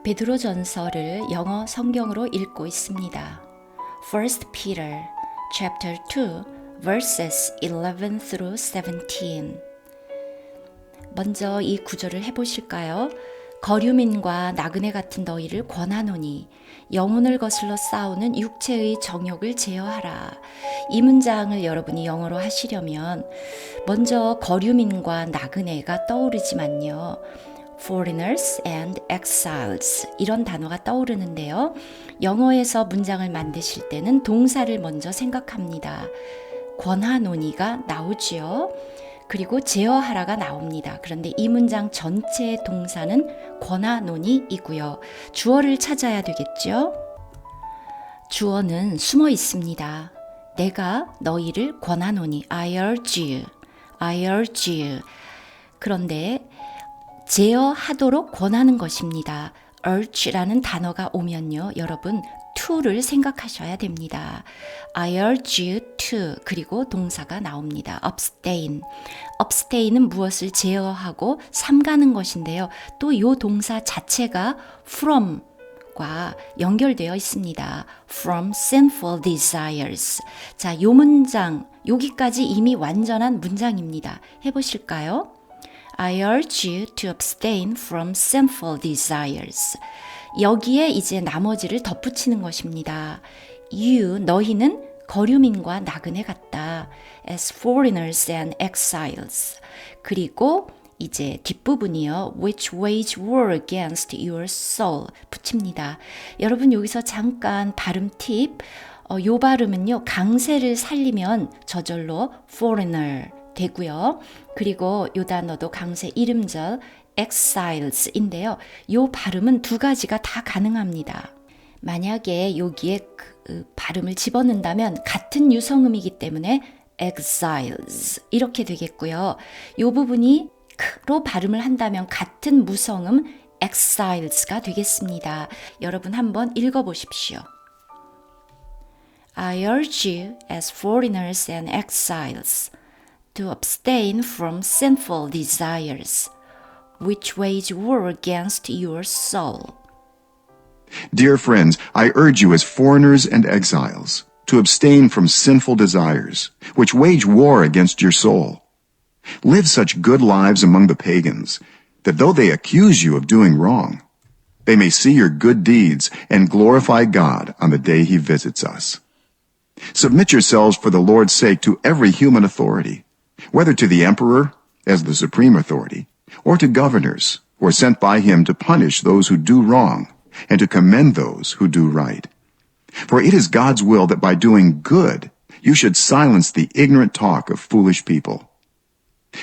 베드로전서를 영어 성경으로 읽고 있습니다. 1 Peter chapter 2 verses 11 through 17. 먼저 이 구절을 해보실까요? 거류민과 나그네 같은 너희를 권하노니 영혼을 거슬러 싸우는 육체의 정욕을 제어하라. 이 문장을 여러분이 영어로 하시려면 먼저 거류민과 나그네가 떠오르지만요. foreigners and exiles 이런 단어가 떠오르는데요. 영어에서 문장을 만드실 때는 동사를 먼저 생각합니다. 권하노니가 나오지요. 그리고 제어하라가 나옵니다. 그런데 이 문장 전체의 동사는 권하노니이고요. 주어를 찾아야 되겠죠. 주어는 숨어 있습니다. 내가 너희를 권하노니 I urge you, I urge you. 그런데 제어하도록 권하는 것입니다. urge라는 단어가 오면요. 여러분 to를 생각하셔야 됩니다. I urge you to 그리고 동사가 나옵니다. abstain. abstain은 무엇을 제어하고 삼가는 것인데요. 또 이 동사 자체가 from과 연결되어 있습니다. From sinful desires. 자, 요 문장 여기까지 이미 완전한 문장입니다. 해보실까요? I urge you to abstain from sinful desires. 여기에 이제 나머지를 덧붙이는 것입니다. You, 너희는 거류민과 나그네 같다. As foreigners and exiles. 그리고 이제 뒷부분이요. Which wage war against your soul. 붙입니다. 여러분 여기서 잠깐 발음 팁. 요 발음은요. 강세를 살리면 저절로 foreigner 되고요. 그리고 요 단어도 강세 이름절 exiles인데요. 요 발음은 두 가지가 다 가능합니다. 만약에 여기에 그 발음을 집어넣는다면 같은 유성음이기 때문에 exiles 이렇게 되겠고요. 요 부분이 크로 발음을 한다면 같은 무성음 exiles가 되겠습니다. 여러분 한번 읽어보십시오. I urge you as foreigners and exiles to abstain from sinful desires, which wage war against your soul. Dear friends, I urge you as foreigners and exiles to abstain from sinful desires, which wage war against your soul. Live such good lives among the pagans, that though they accuse you of doing wrong, they may see your good deeds and glorify God on the day he visits us. Submit yourselves for the Lord's sake to every human authority, whether to the emperor as the supreme authority, or to governors who are sent by him to punish those who do wrong and to commend those who do right. For it is God's will that by doing good you should silence the ignorant talk of foolish people.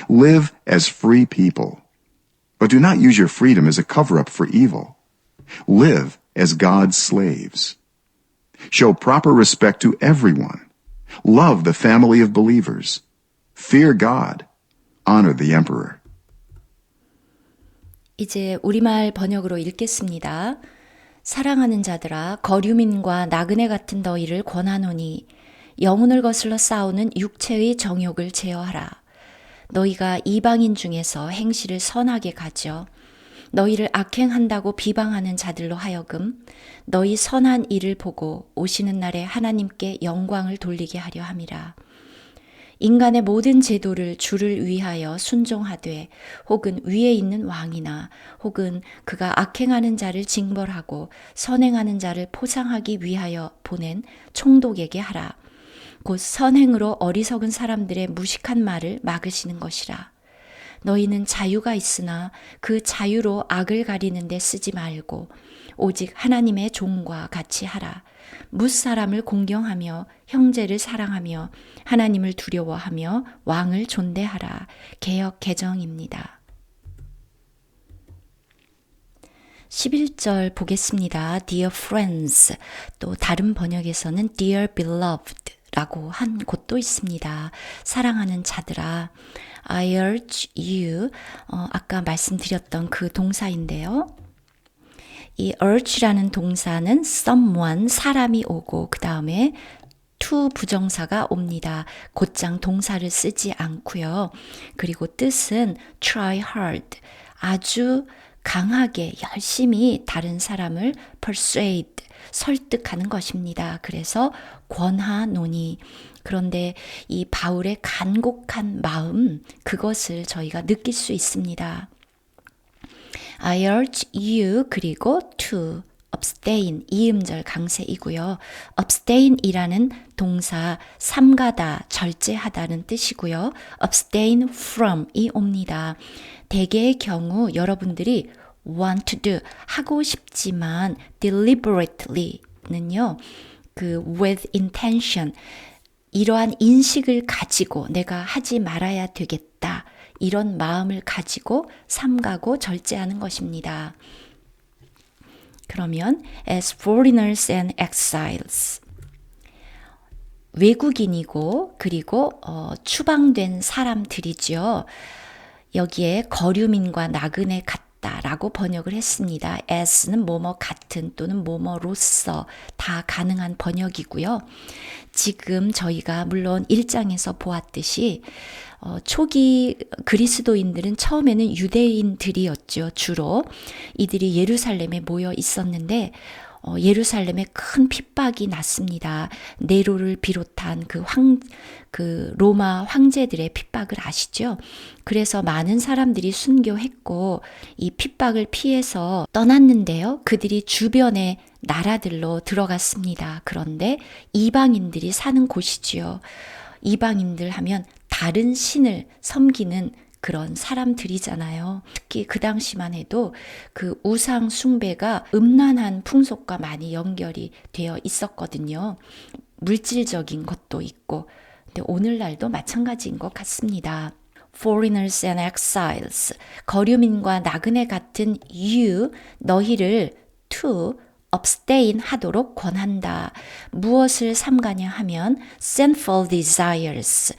Live as free people, but do not use your freedom as a cover-up for evil. Live as God's slaves. Show proper respect to everyone. Love the family of believers. Fear God. Honor the emperor. 이제 우리말 번역으로 읽겠습니다. 사랑하는 자들아 거류민과 나그네 같은 너희를 권하노니 영혼을 거슬러 싸우는 육체의 정욕을 제어하라. 너희가 이방인 중에서 행실을 선하게 가져 너희를 악행한다고 비방하는 자들로 하여금 너희 선한 일을 보고 오시는 날에 하나님께 영광을 돌리게 하려 함이라. 인간의 모든 제도를 주를 위하여 순종하되 혹은 위에 있는 왕이나 혹은 그가 악행하는 자를 징벌하고 선행하는 자를 포상하기 위하여 보낸 총독에게 하라. 곧 선행으로 어리석은 사람들의 무식한 말을 막으시는 것이라. 너희는 자유가 있으나 그 자유로 악을 가리는 데 쓰지 말고 오직 하나님의 종과 같이 하라. 뭇사람을 공경하며 형제를 사랑하며 하나님을 두려워하며 왕을 존대하라. 개역 개정입니다. 11절 보겠습니다. Dear friends, 또 다른 번역에서는 Dear beloved 라고 한 곳도 있습니다. 사랑하는 자들아, I urge you, 아까 말씀드렸던 그 동사인데요. 이 urge라는 동사는 someone, 사람이 오고 그 다음에 to 부정사가 옵니다. 곧장 동사를 쓰지 않고요. 그리고 뜻은 try hard, 아주 강하게 열심히 다른 사람을 persuade, 설득하는 것입니다. 그래서 권하노니. 그런데 이 바울의 간곡한 마음, 그것을 저희가 느낄 수 있습니다. I urge you 그리고 to abstain 이음절 강세이고요. abstain이라는 동사 삼가다, 절제하다는 뜻이고요. abstain from이 옵니다. 대개의 경우 여러분들이 want to do 하고 싶지만 deliberately는요. 그 with intention 이러한 인식을 가지고 내가 하지 말아야 되겠다. 이런 마음을 가지고 삼가고 절제하는 것입니다. 그러면 as foreigners and exiles 외국인이고 그리고 추방된 사람들이죠. 여기에 거류민과 나그네 같다라고 번역을 했습니다. as는 뭐뭐 같은 또는 뭐뭐로서 다 가능한 번역이고요. 지금 저희가 물론 1장에서 보았듯이 초기 그리스도인들은 처음에는 유대인들이었죠. 주로 이들이 예루살렘에 모여 있었는데 예루살렘에 큰 핍박이 났습니다. 네로를 비롯한 그 로마 황제들의 핍박을 아시죠? 그래서 많은 사람들이 순교했고 이 핍박을 피해서 떠났는데요. 그들이 주변의 나라들로 들어갔습니다. 그런데 이방인들이 사는 곳이지요. 이방인들 하면 다른 신을 섬기는 그런 사람들이잖아요. 특히 그 당시만 해도 그 우상 숭배가 음란한 풍속과 많이 연결이 되어 있었거든요. 물질적인 것도 있고. 근데 오늘날도 마찬가지인 것 같습니다. Foreigners and exiles, 거류민과 나그네 같은 you, 너희를 to abstain 하도록 권한다. 무엇을 삼가냐 하면 sinful desires,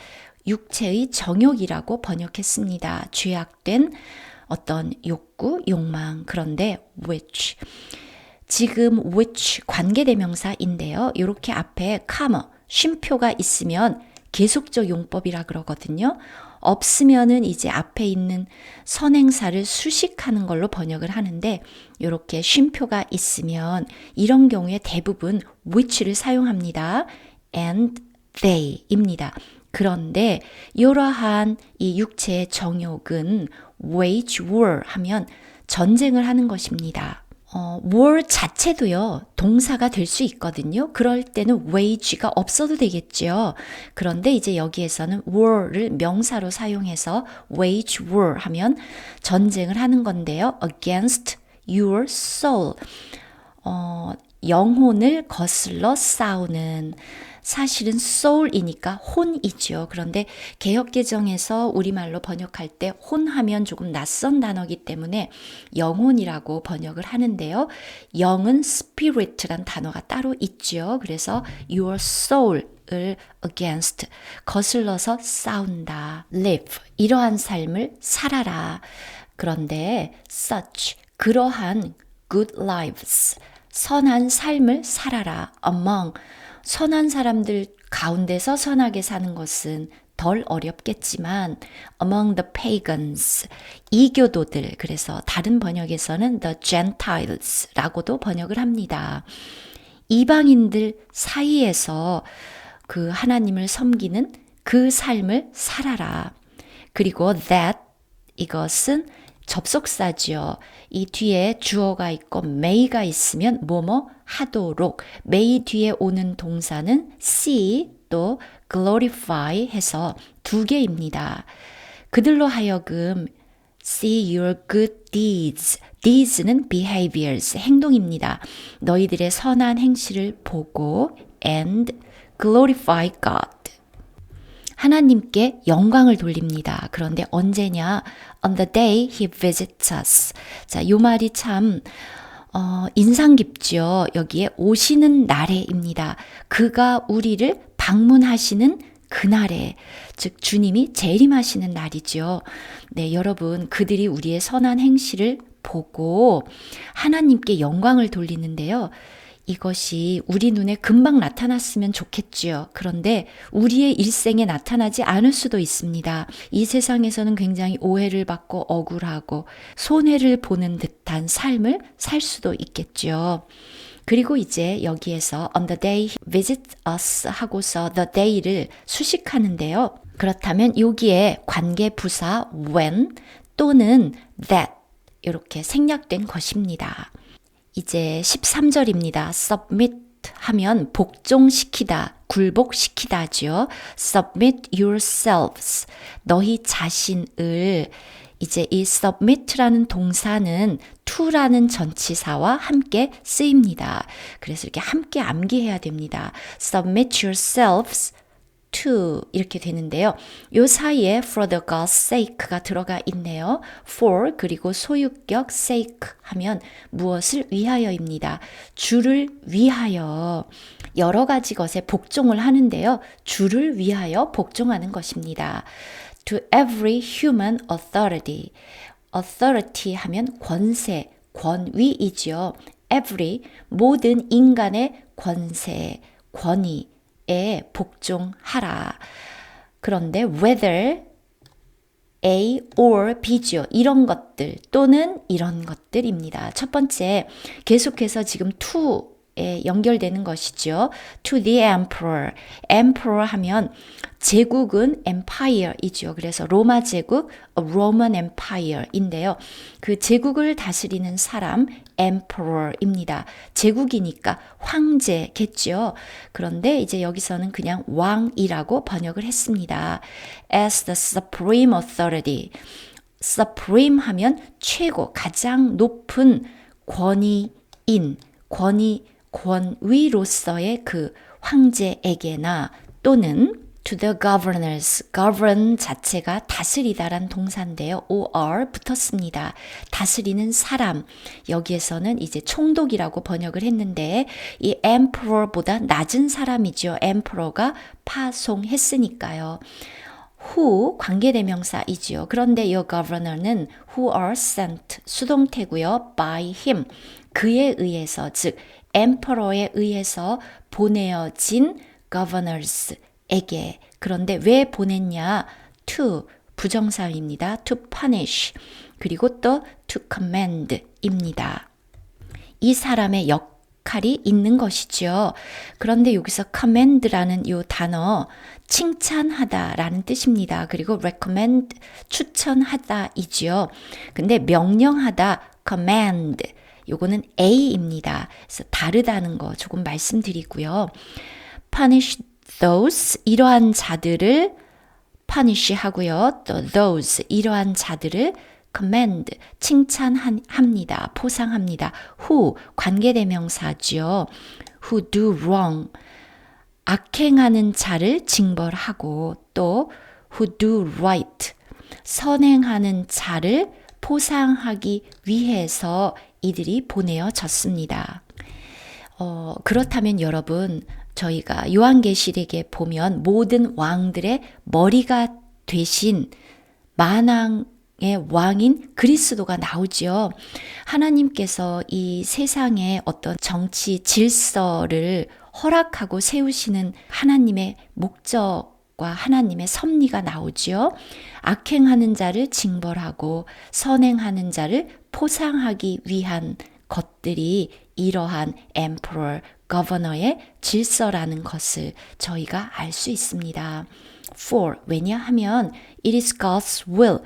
육체의 정욕이라고 번역했습니다. 죄악된 어떤 욕구, 욕망. 그런데 which, 지금 which 관계대명사인데요. 이렇게 앞에 comma, 쉼표가 있으면 계속적 용법이라 그러거든요. 없으면은 이제 앞에 있는 선행사를 수식하는 걸로 번역을 하는데 이렇게 쉼표가 있으면 이런 경우에 대부분 which를 사용합니다. and they입니다. 그런데 이러한 이 육체의 정욕은 wage war 하면 전쟁을 하는 것입니다. war 자체도요, 동사가 될 수 있거든요. 그럴 때는 wage가 없어도 되겠죠. 그런데 이제 여기에서는 war를 명사로 사용해서 wage war 하면 전쟁을 하는 건데요. against your soul. 영혼을 거슬러 싸우는, 사실은 soul이니까 혼이죠. 그런데 개역개정에서 우리말로 번역할 때 혼하면 조금 낯선 단어이기 때문에 영혼이라고 번역을 하는데요. 영은 spirit란 단어가 따로 있죠. 그래서 your soul을 against, 거슬러서 싸운다. live, 이러한 삶을 살아라. 그런데 such, 그러한 good lives, 선한 삶을 살아라. among, 선한 사람들 가운데서 선하게 사는 것은 덜 어렵겠지만 among the pagans, 이교도들, 그래서 다른 번역에서는 the gentiles라고도 번역을 합니다. 이방인들 사이에서 그 하나님을 섬기는 그 삶을 살아라. 그리고 that, 이것은 접속사지요. 이 뒤에 주어가 있고 may가 있으면 뭐뭐 하도록, may 뒤에 오는 동사는 see 또 glorify 해서 두 개입니다. 그들로 하여금 see your good deeds, deeds는 behaviors, 행동입니다. 너희들의 선한 행실을 보고 and glorify God, 하나님께 영광을 돌립니다. 그런데 언제냐? On the day he visits us. 자, 요 말이 참 인상 깊죠. 여기에 오시는 날에입니다. 그가 우리를 방문하시는 그날에, 즉 주님이 재림하시는 날이죠. 네, 여러분, 그들이 우리의 선한 행실을 보고 하나님께 영광을 돌리는데요. 이것이 우리 눈에 금방 나타났으면 좋겠지요. 그런데 우리의 일생에 나타나지 않을 수도 있습니다. 이 세상에서는 굉장히 오해를 받고 억울하고 손해를 보는 듯한 삶을 살 수도 있겠죠. 그리고 이제 여기에서 on the day he visits us 하고서 the day를 수식하는데요. 그렇다면 여기에 관계 부사 when 또는 that 이렇게 생략된 것입니다. 이제 13절입니다. submit 하면 복종시키다, 굴복시키다죠. submit yourselves, 너희 자신을. 이제 이 submit라는 동사는 to라는 전치사와 함께 쓰입니다. 그래서 이렇게 함께 암기해야 됩니다. submit yourselves to 이렇게 되는데요. 요 사이에 for the God's sake가 들어가 있네요. for 그리고 소유격 sake 하면 무엇을 위하여입니다. 주를 위하여 여러 가지 것에 복종을 하는데요. 주를 위하여 복종하는 것입니다. To every human authority. authority 하면 권세, 권위이죠. every 모든 인간의 권세, 권위에 복종하라. 그런데 whether A or B죠. 이런 것들 또는 이런 것들입니다. 첫 번째 계속해서 지금 to에 연결되는 것이죠. To the emperor. emperor 하면 제국은 empire이죠. 그래서 로마 제국, Roman Empire인데요. 그 제국을 다스리는 사람, emperor입니다. 제국이니까 황제겠죠. 그런데 이제 여기서는 그냥 왕이라고 번역을 했습니다. As the supreme authority. supreme 하면 최고, 가장 높은 권위인, 권위로서의 그 황제에게나 또는 to the governors, govern 자체가 다스리다란 동사인데요. or 붙었습니다. 다스리는 사람, 여기에서는 이제 총독이라고 번역을 했는데 이 emperor보다 낮은 사람이죠. emperor가 파송했으니까요. who 관계대명사이지요. 그런데 이 governor는 who are sent 수동태고요. by him 그에 의해서 즉 emperor에 의해서 보내어진 governors에게. 그런데 왜 보냈냐? to 부정사입니다. to punish 그리고 또 to command입니다. 이 사람의 역할이 있는 것이죠. 그런데 여기서 command라는 이 단어 칭찬하다라는 뜻입니다. 그리고 recommend 추천하다이지요. 근데 명령하다 command 요거는 A입니다. 그래서 다르다는 거 조금 말씀드리고요. punish those 이러한 자들을 punish 하고요. 또 those 이러한 자들을 command 칭찬합니다. 포상합니다. who 관계대명사죠. who do wrong 악행하는 자를 징벌하고 또 who do right 선행하는 자를 포상하기 위해서 이들이 보내어졌습니다. 그렇다면 여러분 저희가 요한계시록에 보면 모든 왕들의 머리가 되신 만왕의 왕인 그리스도가 나오죠. 하나님께서 이 세상의 어떤 정치 질서를 허락하고 세우시는 하나님의 목적과 하나님의 섭리가 나오죠. 악행하는 자를 징벌하고 선행하는 자를 포상하기 위한 것들이 이러한 emperor, governor의 질서라는 것을 저희가 알 수 있습니다. For, 왜냐하면 it is God's will,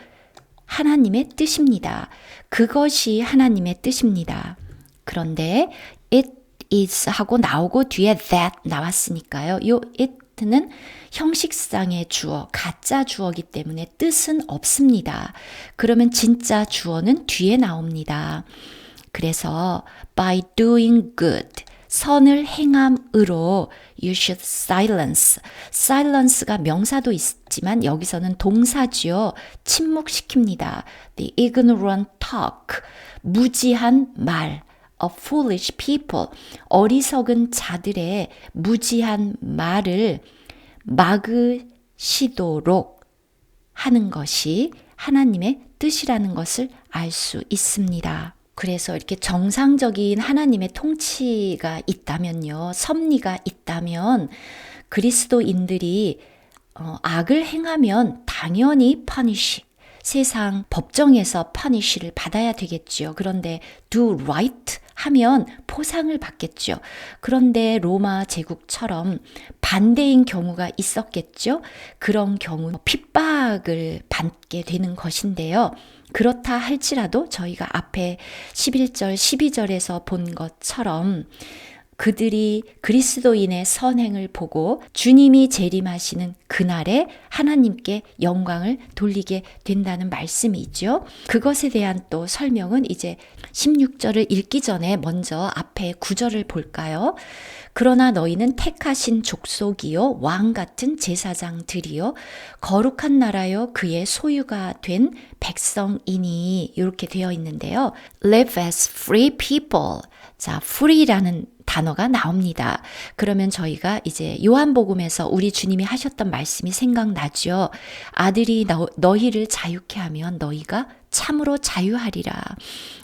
하나님의 뜻입니다. 그것이 하나님의 뜻입니다. 그런데 it is 하고 나오고 뒤에 that 나왔으니까요. 요 it는 형식상의 주어, 가짜 주어이기 때문에 뜻은 없습니다. 그러면 진짜 주어는 뒤에 나옵니다. 그래서 by doing good, 선을 행함으로 you should silence. silence가 명사도 있지만 여기서는 동사지요. 침묵시킵니다. The ignorant talk, 무지한 말. of foolish people, 어리석은 자들의 무지한 말을 막으시도록 하는 것이 하나님의 뜻이라는 것을 알 수 있습니다. 그래서 이렇게 정상적인 하나님의 통치가 있다면요, 섭리가 있다면 그리스도인들이 악을 행하면 당연히 퍼니시, 세상 법정에서 퍼니시를 받아야 되겠죠. 그런데 do right 하면 포상을 받겠죠. 그런데 로마 제국처럼 반대인 경우가 있었겠죠. 그런 경우 핍박을 받게 되는 것인데요. 그렇다 할지라도 저희가 앞에 11절, 12절에서 본 것처럼 그들이 그리스도인의 선행을 보고 주님이 재림하시는 그날에 하나님께 영광을 돌리게 된다는 말씀이죠. 그것에 대한 또 설명은 이제 16절을 읽기 전에 먼저 앞에 9절을 볼까요? 그러나 너희는 택하신 족속이요 왕 같은 제사장들이요 거룩한 나라요 그의 소유가 된 백성이니 이렇게 되어 있는데요. Live as free people. 자, free라는 단어가 나옵니다. 그러면 저희가 이제 요한복음에서 우리 주님이 하셨던 말씀이 생각나죠. 아들이 너희를 자유케 하면 너희가 참으로 자유하리라.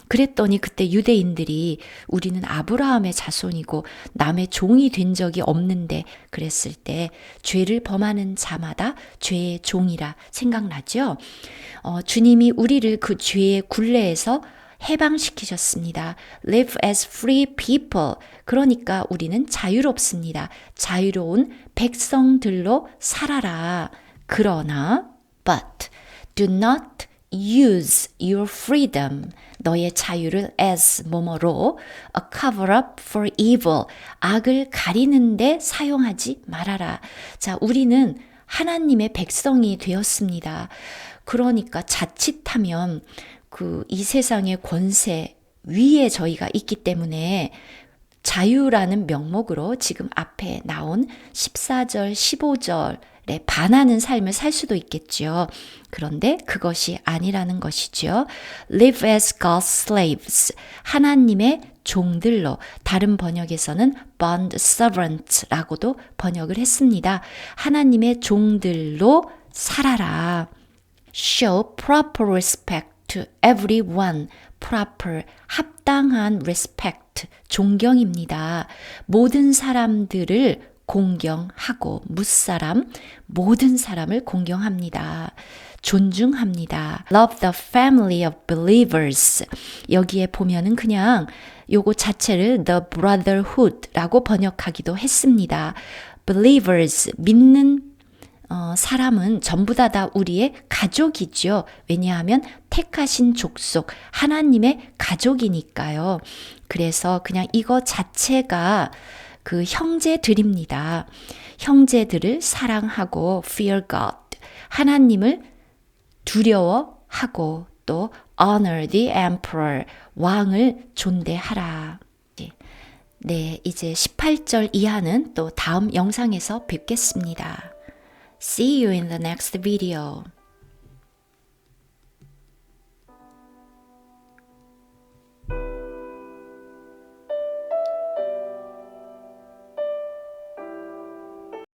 그랬더니 그때 유대인들이 우리는 아브라함의 자손이고 남의 종이 된 적이 없는데 그랬을 때 죄를 범하는 자마다 죄의 종이라 생각나죠. 주님이 우리를 그 죄의 굴레에서 해방시키셨습니다. Live as free people. 그러니까 우리는 자유롭습니다. 자유로운 백성들로 살아라. 그러나 but do not use your freedom. 너의 자유를 as 뭐뭐로 a cover up for evil. 악을 가리는데 사용하지 말아라. 자, 우리는 하나님의 백성이 되었습니다. 그러니까 자칫하면 이 세상의 권세 위에 저희가 있기 때문에 자유라는 명목으로 지금 앞에 나온 14절, 15절에 반하는 삶을 살 수도 있겠죠. 그런데 그것이 아니라는 것이죠. Live as God's slaves. 하나님의 종들로, 다른 번역에서는 bond servants라고도 번역을 했습니다. 하나님의 종들로 살아라. Show proper respect to everyone. proper, 합당한 respect, 존경입니다. 모든 사람들을 공경하고, 무사람, 모든 사람을 공경합니다. 존중합니다. Love the family of believers. 여기에 보면은 그냥 요거 자체를 the brotherhood라고 번역하기도 했습니다. believers, 믿는 사람은 전부 다 우리의 가족이죠. 왜냐하면 택하신 족속, 하나님의 가족이니까요. 그래서 그냥 이거 자체가 그 형제들입니다. 형제들을 사랑하고 fear God, 하나님을 두려워하고 또 honor the emperor, 왕을 존대하라. 네, 이제 18절 이하는 또 다음 영상에서 뵙겠습니다. See you in the next video.